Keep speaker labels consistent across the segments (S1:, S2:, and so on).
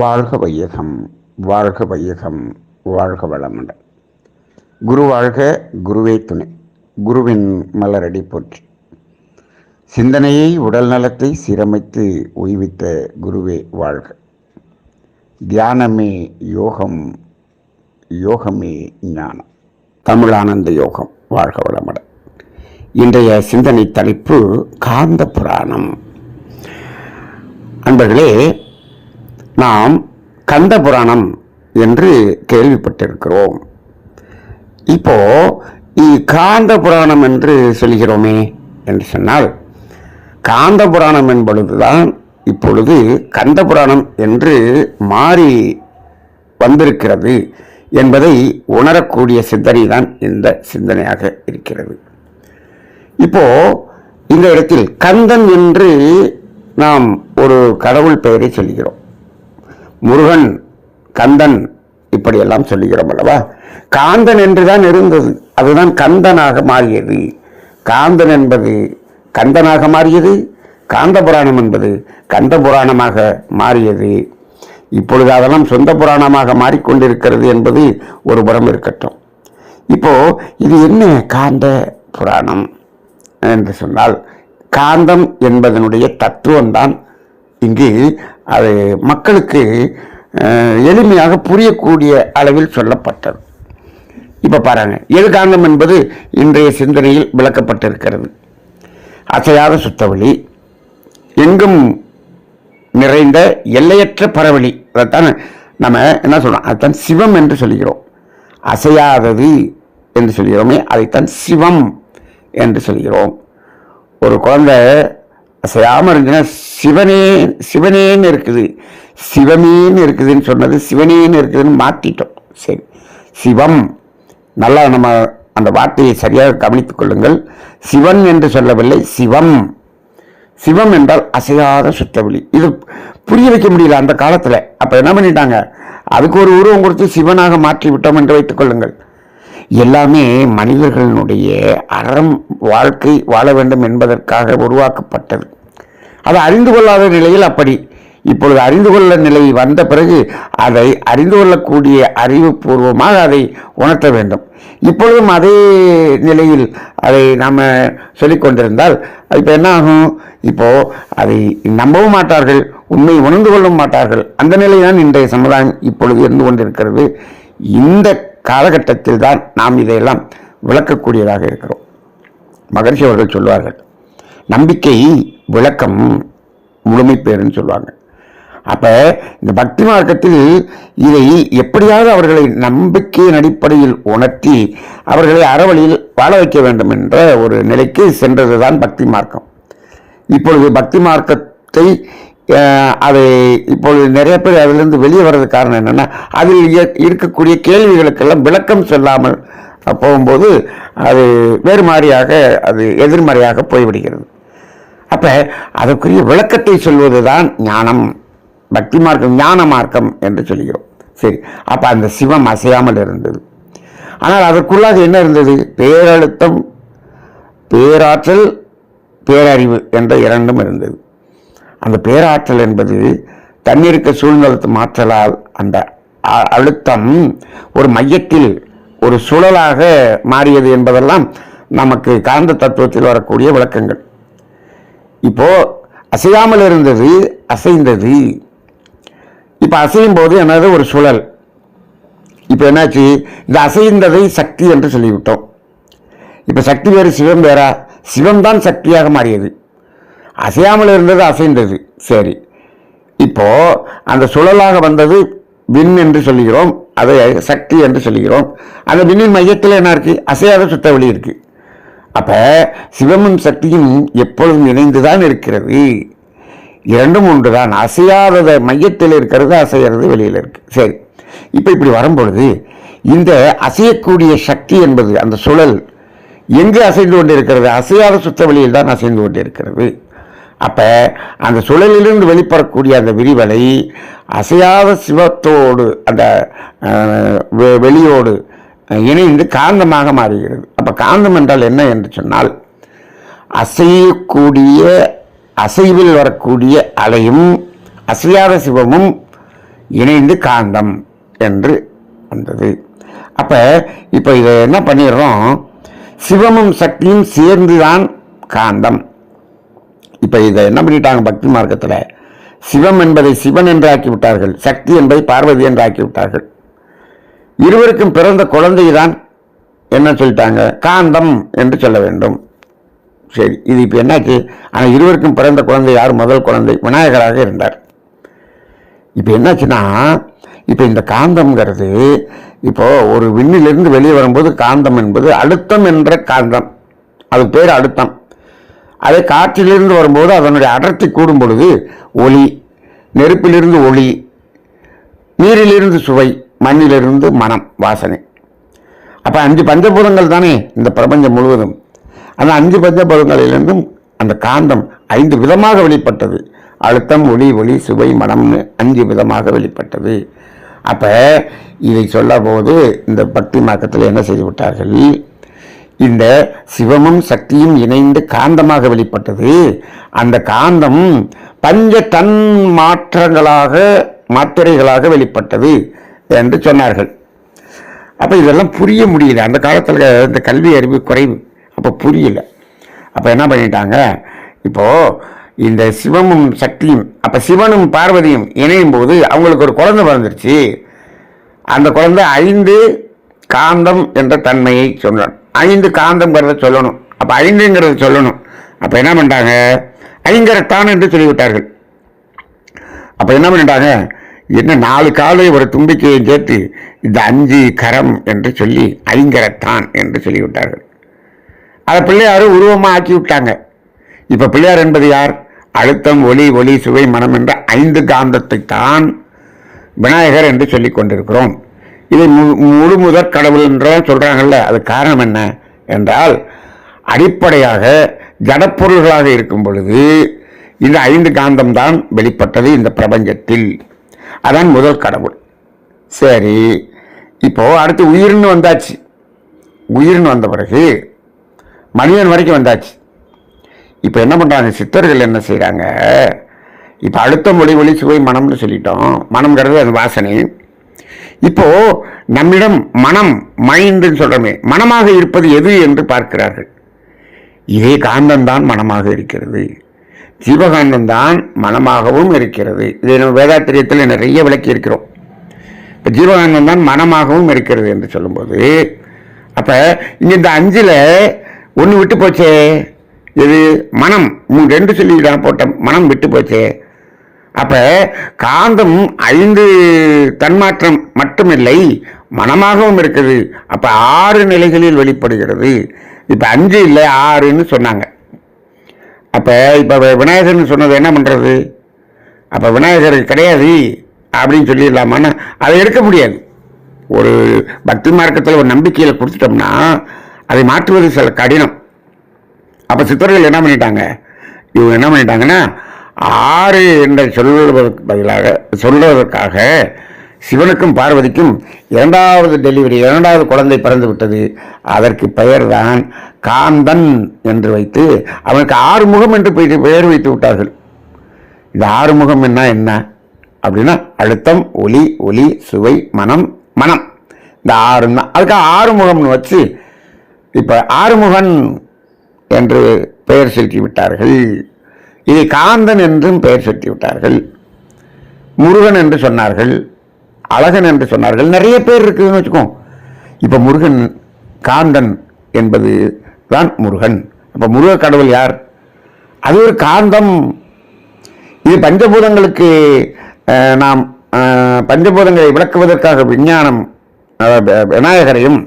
S1: வாழ்க வையகம், வாழ்க வையகம், வாழ்க வளமுடன். குரு வாழ்க, குருவே துணை. குருவின் மலரடி போற்றி. சிந்தனையை, உடல் நலத்தை சீரமைத்து உய்வித்த குருவே வாழ்க. தியானமே யோகம், யோகமே ஞானம். தமிழ் ஆனந்த யோகம். வாழ்க வளமுடன். இன்றைய சிந்தனை தலைப்பு காந்த புராணம். அன்பர்களே, நாம் கந்த புராணம் என்று கேள்விப்பட்டிருக்கிறோம். இப்போ காந்த புராணம் என்று சொல்கிறோமே என்று சொன்னால், காந்த புராணம் என்பதுதான் இப்பொழுது கந்த புராணம் என்று மாறி வந்திருக்கிறது என்பதை உணரக்கூடிய சிந்தனை தான் இந்த சிந்தனையாக இருக்கிறது. இப்போ இந்த இடத்தில் கந்தன் என்று நாம் ஒரு கடவுள் பெயரை சொல்கிறோம். முருகன், கந்தன், இப்படியெல்லாம் சொல்லுகிறோம் அல்லவா? காந்தன் என்றுதான் இருந்தது, அதுதான் கந்தனாக மாறியது. காந்தன் என்பது கந்தனாக மாறியது, காந்த புராணம் என்பது கந்த புராணமாக மாறியது. இப்பொழுது அதெல்லாம் சொந்த புராணமாக மாறிக்கொண்டிருக்கிறது என்பது ஒரு புறம் இருக்கட்டும். இப்போ இது என்ன காந்த புராணம் என்று சொன்னால், காந்தம் என்பதனுடைய தத்துவம்தான் இங்கு அது மக்களுக்கு எளிமையாக புரியக்கூடிய அளவில் சொல்லப்பட்டது. இப்போ பாருங்க, எது காந்தம் என்பது இன்றைய சிந்தனையில் விளக்கப்பட்டிருக்கிறது. அசையாத சுத்தவெளி, எங்கும் நிறைந்த எல்லையற்ற பரவெளி. அதைத்தான் நம்ம என்ன சொல்றோம்? அதுதான் சிவம் என்று சொல்கிறோம். அசையாதது என்று சொல்கிறோமே, அதைத்தான் சிவம் என்று சொல்கிறோம். ஒரு குழந்தை அசையாமல் இருந்துச்சுன்னா சிவனே சிவனேன்னு இருக்குது, சிவமேன்னு இருக்குதுன்னு சொன்னது சிவனேன்னு இருக்குதுன்னு மாற்றிட்டோம். சரி, சிவம். நல்லா நம்ம அந்த வார்த்தையை சரியாக கவனித்துக் கொள்ளுங்கள். சிவன் என்று சொல்லவில்லை, சிவம். சிவம் என்றால் அசையாத சுத்தவெளி. இது புரிய வைக்க முடியல அந்த காலத்தில். அப்போ என்ன பண்ணிட்டாங்க? அதுக்கு ஒரு உருவம் கொடுத்து சிவனாக மாற்றி விட்டோம் என்று வைத்துக் கொள்ளுங்கள். எல்லாமே மனிதர்களுடைய அறம் வாழ்க்கை வாழ வேண்டும் என்பதற்காக உருவாக்கப்பட்டது. அதை அறிந்து கொள்ளாத நிலையில் அப்படி. இப்பொழுது அறிந்து கொள்ள நிலை வந்த பிறகு அதை அறிந்து கொள்ளக்கூடிய அறிவுபூர்வமாக அதை உணர்த்த வேண்டும். இப்பொழுதும் அதே நிலையில் அதை நாம் சொல்லிக் கொண்டிருந்தால் இப்போ என்ன ஆகும்? இப்போ அதை நம்பவும் மாட்டார்கள், உண்மை உணர்ந்து கொள்ளவும் மாட்டார்கள். அந்த நிலைதான் இன்றைய சமுதாயம் இப்பொழுது இருந்து கொண்டிருக்கிறது. இந்த காலகட்டத்தில் தான் நாம் இதையெல்லாம் விளக்கக்கூடியதாக இருக்கிறோம். மகரிஷி அவர்கள் சொல்வார்கள், நம்பிக்கை விளக்கம் முழுமை பேருன்னு சொல்லுவாங்க. அப்ப இந்த பக்தி மார்க்கத்தில் இதை எப்படியாவது அவர்களை நம்பிக்கையின் அடிப்படையில் உணர்த்தி அவர்களை அறவழியில் வாழ வைக்க வேண்டும் என்ற ஒரு நிலைக்கு சென்றதுதான் பக்தி மார்க்கம். இப்பொழுது பக்தி மார்க்கத்தை அதை இப்பொழுது நிறைய பேர் அதிலிருந்து வெளியே வர்றது காரணம் என்னன்னா, அதில் இருக்கக்கூடிய கேள்விகளுக்கெல்லாம் விளக்கம் சொல்லாமல் போகும்போது அது வேறு மாதிரியாக, அது எதிர்மறையாக போய்விடுகிறது. அப்ப அதற்குரிய விளக்கத்தை சொல்வதுதான் ஞானம். பக்தி மார்க்கம் ஞான மார்க்கம் என்று சொல்கிறோம். சரி, அப்ப அந்த சிவம் அசையாமல் இருந்தது. ஆனால் அதற்குள்ளாக என்ன இருந்தது? பேரழுத்தம், பேராற்றல், பேரறிவு என்ற இரண்டும் இருந்தது. அந்த பேராற்றல் என்பது தன்னிருக்க சூழ்நிலத்து மாற்றலால் அந்த அழுத்தம் ஒரு மையத்தில் ஒரு சுழலாக மாறியது என்பதெல்லாம் நமக்கு காந்த தத்துவத்தில் வரக்கூடிய விளக்கங்கள். இப்போ அசையாமல் இருந்தது, அசைந்தது. இப்ப அசையும் போது என்னது? ஒரு சுழல். இப்ப என்னாச்சு? இந்த அசைந்ததை சக்தி என்று சொல்லிவிட்டோம். இப்ப சக்தி வேறு, சிவம் வேறா? சிவம் தான் சக்தியாக மாறியது. அசையாமல் இருந்தது, அசைந்தது. சரி, இப்போ அந்த சுழலாக வந்தது விண் என்று சொல்லுகிறோம், அதை சக்தி என்று சொல்லுகிறோம். அந்த விண்ணின் மையத்தில் என்ன இருக்கு? அசையாத சுத்தவெளி இருக்கு. அப்ப சிவமும் சக்தியும் எப்பொழுதும் இணைந்துதான் இருக்கிறது. இரண்டும் ஒன்றுதான். அசையாதத மையத்தில் இருக்கிறது, அசைகிறது வெளியில் இருக்கு. சரி, இப்ப இப்படி வரும்பொழுது இந்த அசையக்கூடிய சக்தி என்பது அந்த சுழல் எங்கு அசைந்து கொண்டிருக்கிறது? அசையாத சுத்தவெளியில் தான் அசைந்து கொண்டிருக்கிறது. அப்ப அந்த சுழலிலிருந்து வெளிப்படக்கூடிய அந்த விரிவலை அசையாத சிவத்தோடு அந்த வெளியோடு இணைந்து காந்தமாக மாறுகிறது. அப்ப காந்தம் என்றால் என்ன என்று சொன்னால், அசையக்கூடிய அசைவில் வரக்கூடிய அலையும் அசையாத சிவமும் இணைந்து காந்தம் என்று வந்தது. அப்ப இப்ப இதை என்ன பண்ணிடுறோம், சிவமும் சக்தியும் சேர்ந்துதான் காந்தம். இப்ப இதை என்ன பண்ணிட்டாங்க பக்தி மார்க்கத்தில், சிவம் என்பதை சிவன் என்று ஆக்கிவிட்டார்கள், சக்தி என்பதை பார்வதி என்று ஆக்கிவிட்டார்கள். இருவருக்கும் பிறந்த குழந்தை தான் என்ன சொல்லிட்டாங்க, காந்தம் என்று சொல்ல வேண்டும். சரி, இது இப்ப என்னாச்சு, ஆனால் இருவருக்கும் பிறந்த குழந்தை யார், முதல் குழந்தை விநாயகராக இருந்தார். இப்ப என்னாச்சுன்னா, இப்ப இந்த காந்தம்ங்கிறது இப்போ ஒரு விண்ணிலிருந்து வெளியே வரும்போது காந்தம் என்பது அழுத்தம் என்ற காந்தம், அது பேர் அழுத்தம். அதை காற்றிலிருந்து வரும்போது அதனுடைய அடர்த்தி கூடும் பொழுது ஒளி, நெருப்பிலிருந்து ஒளி, நீரிலிருந்து சுவை, மண்ணிலிருந்து மனம், வாசனை. அப்ப 5 பஞ்சபூதங்கள் தானே இந்த பிரபஞ்சம் முழுவதும். அந்த 5 பஞ்சபூதங்களிலிருந்தும் அந்த காந்தம் 5 விதமாக வெளிப்பட்டது. அழுத்தம், ஒளி, ஒளி, சுவை, மனம்னு 5 விதமாக வெளிப்பட்டது. அப்ப இதை சொல்ல போது இந்த பக்தி மார்க்கத்தில் என்ன செய்து விட்டார்கள், இந்த சிவமும் சக்தியும் இணைந்து காந்தமாக வெளிப்பட்டது. அந்த காந்தம் பஞ்ச தன் மாத்திரைகளாக வெளிப்பட்டது என்று சொன்னார்கள். அப்ப இதெல்லாம் புரிய முடியல, அந்த காலத்தில் இந்த கல்வி அறிவு குறைவு, அப்ப புரியல. அப்ப என்ன பண்ணிட்டாங்க, இப்போ இந்த சிவமும் சக்தியும், அப்ப சிவனும் பார்வதியும் இணையும் போது அவங்களுக்கு ஒரு குழந்தை பிறந்துருச்சு. அந்த குழந்தை 5 காந்தம் என்ற தன்மையை சொல்லணும், 5 காந்தம்ங்கிறத சொல்லணும். அப்ப 5ங்கிறத சொல்லணும். அப்ப என்ன பண்ணிட்டாங்க, ஐங்கரத்தான் என்று சொல்லிவிட்டார்கள். அப்ப என்ன பண்ணிட்டாங்க, என்ன 4 காலை ஒரு தும்பிக்கையை சேர்த்து இந்த 5 கரம் என்று சொல்லி ஐங்கரத்தான் என்று சொல்லிவிட்டார்கள். அதை பிள்ளையாரு உருவமா ஆக்கி விட்டாங்க. இப்ப பிள்ளையார் என்பது யார், அழுத்தம், ஒளி, ஒளி, சுவை, மனம் என்ற 5 காந்தத்தை தான் விநாயகர் என்று சொல்லிக் கொண்டிருக்கிறோம். இதை முழு முதற் கடவுள் என்றெல்லாம் சொல்றாங்கல்ல, அது காரணம் என்ன என்றால், அடிப்படையாக ஜடப்பொருள்களாக இருக்கும் பொழுது இந்த 5 காந்தம் தான் வெளிப்பட்டது இந்த பிரபஞ்சத்தில். அதான் முதல் கடவுள். சரி, இப்போ அடுத்து உயிர்னு வந்தாச்சு. உயிர்னு வந்த பிறகு மனிதன் வரைக்கும் வந்தாச்சு. இப்ப என்ன பண்றாங்க சித்தர்கள், என்ன செய்யறாங்க, இப்ப அழுத்தம், ஒளி, ஒளி, சுவை, மனம்னு சொல்லிட்டோம். மனம்ங்கிறது அது வாசனை. இப்போ நம்மிடம் மனம், மைண்டுன்னு சொல்றோமே, மனமாக இருப்பது எது என்று பார்க்கிறார்கள். இதே காந்தம் தான் மனமாக இருக்கிறது, ஜீவகாந்தம் தான் மனமாகவும் இருக்கிறது. இதை நம்ம வேதாத்திரியத்தில் நிறைய விளக்கி இருக்கிறோம். இப்ப ஜீவகாந்தம் தான் மனமாகவும் இருக்கிறது என்று சொல்லும்போது, அப்ப இங்க இந்த 5ல் 1 விட்டு போச்சே, இது மனம். 2 சொல்லி போட்ட மனம் விட்டு போச்சே. அப்ப காந்தம் 5 தன்மாற்றம் மட்டுமில்லை, மனமாகவும் இருக்குது. அப்ப 6 நிலைகளில் வெளிப்படுகிறது. இப்ப 5 இல்லை 6ன்னு சொன்னாங்க. அப்ப இப்ப விநாயகர்னு சொன்னது என்ன பண்றது, அப்ப விநாயகர் கிடையாது அப்படின்னு சொல்லிடலாமான்னு அதை எடுக்க முடியாது. ஒரு பக்தி மார்க்கத்தில் ஒரு நம்பிக்கையில கொடுத்துட்டோம்னா அதை மாற்றுவது சில கடினம். அப்ப சித்தர்கள் என்ன பண்ணிட்டாங்க, இவங்க என்ன பண்ணிட்டாங்கன்னா 6 என்று சொல்வதற்கு பதிலாக சொல்வதற்காக சிவனுக்கும் பார்வதிக்கும் 2வது டெலிவரி, 2வது குழந்தை பிறந்து விட்டது. அதற்கு பெயர் தான் காந்தன் என்று வைத்து அவனுக்கு 6 முகம் என்று பெயர் வைத்து விட்டார்கள். இந்த 6 முகம் என்ன அப்படின்னா அழுத்தம், ஒளி, ஒளி, சுவை, மனம், மனம், இந்த 6 தான். அதுக்கு 6 முகம்னு வச்சு இப்ப 6 முகன் என்று பெயர் செலுத்தி விட்டார்கள். இதை காந்தன் என்றும் பெயர் செலுத்தி விட்டார்கள். முருகன் என்று சொன்னார்கள், அழகன் என்று சொன்னார்கள், நிறைய பேர் இருக்குதுன்னு வச்சுக்கோ. இப்ப முருகன், காந்தன் என்பது தான் முருகன். அப்ப முருக கடவுள் யார், அது ஒரு காந்தம். இது பஞ்சபூதங்களுக்கு நாம் பஞ்சபூதங்களை விளக்குவதற்காக விஞ்ஞானம் விநாயகரையும்,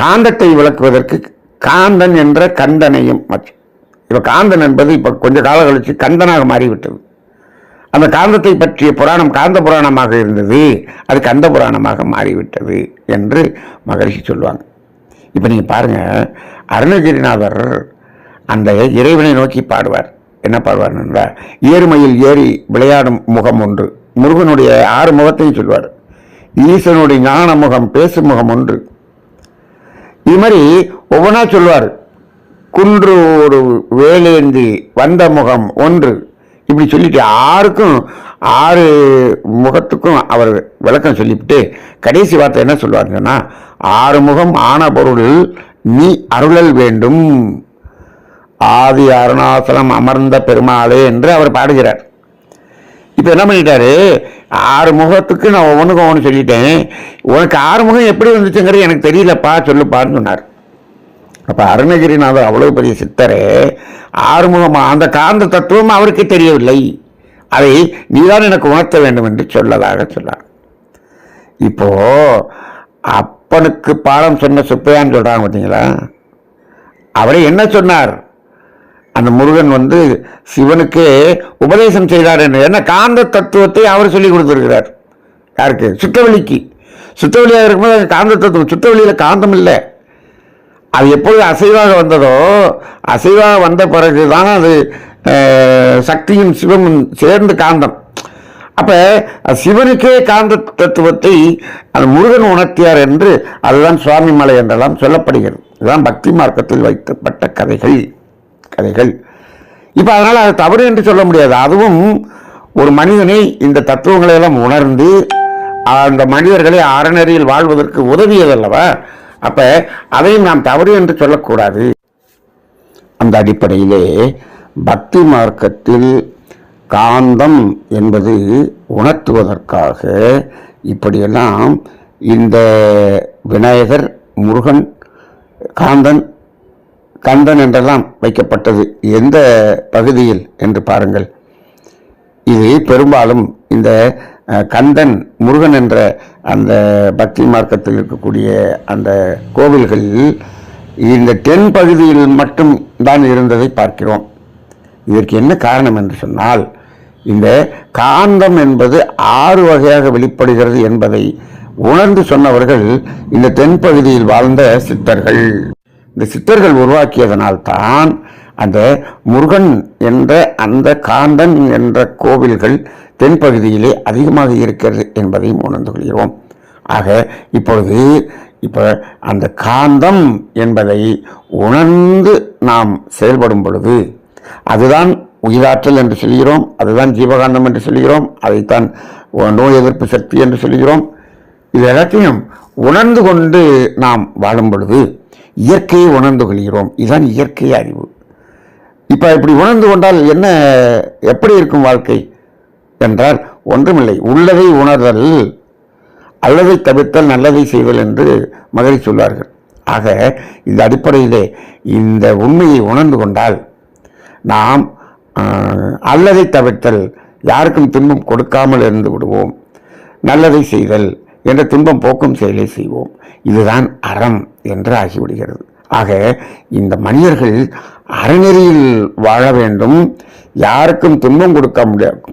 S1: காந்தத்தை விளக்குவதற்கு காந்தன் என்ற கந்தனையும். இப்ப காந்தன் என்பது இப்ப கொஞ்ச காலம் கழிச்சு கந்தனாக மாறிவிட்டது. அந்த காந்தத்தை பற்றிய புராணம் காந்த புராணமாக இருந்தது, அது கந்த புராணமாக மாறிவிட்டது என்று மகரிஷி சொல்லுவாங்க. இப்ப நீங்க பாருங்க, அருணகிரிநாதர் அந்த இறைவனை நோக்கி பாடுவார். என்ன பாடுவார் என்றால், ஏறுமையில் ஏறி விளையாடும் முகம் ஒன்று. முருகனுடைய 6 முகத்தையும் சொல்வார். ஈசனுடைய ஞான முகம், பேசும் முகம் ஒன்று. இது மாதிரி ஒவ்வொன்றா சொல்வார். குன்று ஒரு வேலேந்தி வந்த முகம் ஒன்று. இப்படி சொல்லிட்டு 6க்கும் 6 முகத்துக்கும் அவர் விளக்கம் சொல்லிவிட்டு கடைசி வார்த்தை என்ன சொல்லுவாருன்னா, 6 முகம் ஆன பொருள் நீ அருளல் வேண்டும், ஆதி அருணாசலம் அமர்ந்த பெருமாளே என்று அவர் பாடுகிறார். இப்ப என்ன பண்ணிட்டாரு, 6 முகத்துக்கு நான் ஒவ்வொன்றுக்கும் ஒவ்வொன்று சொல்லிட்டேன், உனக்கு 6 முகம் எப்படி வந்துச்சுங்கிறது எனக்கு தெரியலப்பா, சொல்லுப்பான்னு சொன்னார். அப்ப அருணகிரிநாதர் அவ்வளவு பெரிய சித்தரே 6 முகமா அந்த காந்த தத்துவம் அவருக்கு தெரியவில்லை, அதை நீதான் எனக்கு உணர்த்த வேண்டும் என்று சொல்லதாக சொன்னார். இப்போ அப்பனுக்கு பாடம் சொன்ன சுப்பையான்னு சொல்றாங்க பார்த்தீங்களா, அவரை என்ன சொன்னார், அந்த முருகன் சிவனுக்கு உபதேசம் செய்தார் என்று. என்ன காந்த தத்துவத்தை அவர் சொல்லி கொடுத்திருக்கிறார். யாருக்கு? சுத்தவெளிக்கு. சுத்தவெளியாக இருக்கும்போது காந்த தத்துவம், சுத்தவெளியில காந்தம் இல்லை. அது எப்பொழுது அசைவாக வந்ததோ, அசைவாக வந்த பிறகுதான் அது சக்தியும் சிவமும் சேர்ந்து காந்தம். அப்ப சிவனுக்கே காந்த தத்துவத்தை அந்த முருகன் உணர்த்தியார் என்று அதுதான் சுவாமி மலை என்றெல்லாம் சொல்லப்படுகிறது. இதுதான் பக்தி மார்க்கத்தில் வைக்கப்பட்ட கதைகள். இப்ப அதனால அது தவறு என்று சொல்ல முடியாது. அதுவும் ஒரு மனிதனை இந்த தத்துவங்களை எல்லாம் உணர்ந்து அந்த மனிதர்களை அறநெறியில் வாழ்வதற்கு உதவியதல்லவா. அப்ப அதையும் நாம் தவறு என்று சொல்லக்கூடாது. அந்த அடிப்படையிலே பக்தி மார்க்கத்தில் காந்தம் என்பது உணர்த்துவதற்காக இப்படியெல்லாம் இந்த விநாயகர், முருகன், கந்தன் என்றெல்லாம் வைக்கப்பட்டது. எந்த பகுதியில் என்று பாருங்கள். இது பெரும்பாலும் இந்த கந்தன், முருகன் என்ற அந்த பக்தி மார்க்கத்தில் இருக்கக்கூடிய அந்த கோவில்களில் இந்த தென் பகுதியில் மட்டும் தான் இருந்ததை பார்க்கிறோம். இதற்கு என்ன காரணம் என்று சொன்னால், இந்த காந்தம் என்பது 6 வகையாக வெளிப்படுகிறது என்பதை உணர்ந்து சொன்னவர்கள் இந்த தென்பகுதியில் வாழ்ந்த சித்தர்கள். இந்த சித்தர்கள் உருவாக்கியதனால்தான் அந்த முருகன் என்ற அந்த காந்தன் என்ற கோவில்கள் தென்பகுதியிலே அதிகமாக இருக்கிறது என்பதையும் உணர்ந்து கொள்கிறோம். ஆக இப்போ அந்த காந்தம் என்பதை உணர்ந்து நாம் செயல்படும் பொழுது அதுதான் உயிராற்றல் என்று சொல்கிறோம், அதுதான் ஜீவகாந்தம் என்று சொல்கிறோம், அதைத்தான் நோய் எதிர்ப்பு சக்தி என்று சொல்கிறோம். இது எல்லாத்தையும் உணர்ந்து கொண்டு நாம் வாழும் பொழுது இயற்கையை உணர்ந்து கொள்கிறோம். இதுதான் இயற்கை அறிவு. இப்ப இப்படி உணர்ந்து கொண்டால் என்ன, எப்படி இருக்கும் வாழ்க்கை என்றால் ஒன்றுமில்லை, உள்ளதை உணர்தல், அல்லதை தவிர்த்தல், நல்லதை செய்தல் என்று மகிழ்ச்சி சொல்வார்கள். ஆக இந்த அடிப்படையிலே இந்த உண்மையை உணர்ந்து கொண்டால் நாம் அல்லதை தவிர்த்தல், யாருக்கும் துன்பம் கொடுக்காமல் இருந்து விடுவோம், நல்லதை செய்தல் என்ற துன்பம் போக்கும் செயலை செய்வோம். இதுதான் அறம் என்று ஆகிவிடுகிறது. ஆக இந்த மனிதர்கள் அறநெறியில் வாழ வேண்டும், யாருக்கும் துன்பம்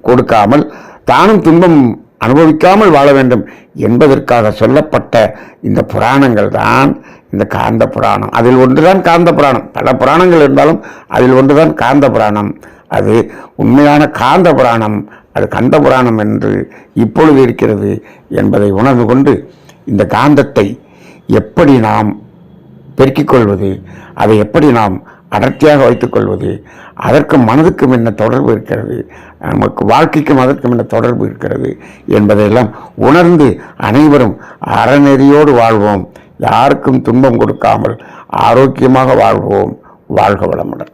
S1: கொடுக்காமல் தானும் துன்பம் அனுபவிக்காமல் வாழ வேண்டும் என்பதற்காக சொல்லப்பட்ட இந்த புராணங்கள் தான் இந்த காந்த புராணம். அதில் ஒன்றுதான் காந்த புராணம். பல புராணங்கள் இருந்தாலும் அதில் ஒன்றுதான் காந்த புராணம். அது உண்மையான காந்த புராணம், அது கந்த புராணம் என்று இப்பொழுது இருக்கிறது என்பதை உணர்ந்து கொண்டு இந்த காந்தத்தை எப்படி நாம் பெருக்கிக் கொள்வது, அதை எப்படி நாம் அடர்த்தியாக வைத்துக் கொள்வது, அதற்கும் மனதுக்கும் என்ன தொடர்பு இருக்கிறது, நமக்கு வாழ்க்கைக்கும் அதற்கும் என்ன தொடர்பு இருக்கிறது என்பதையெல்லாம் உணர்ந்து அனைவரும் அறநெறியோடு வாழ்வோம், யாருக்கும் துன்பம் கொடுக்காமல் ஆரோக்கியமாக வாழ்வோம். வாழ்க வளமுடன்.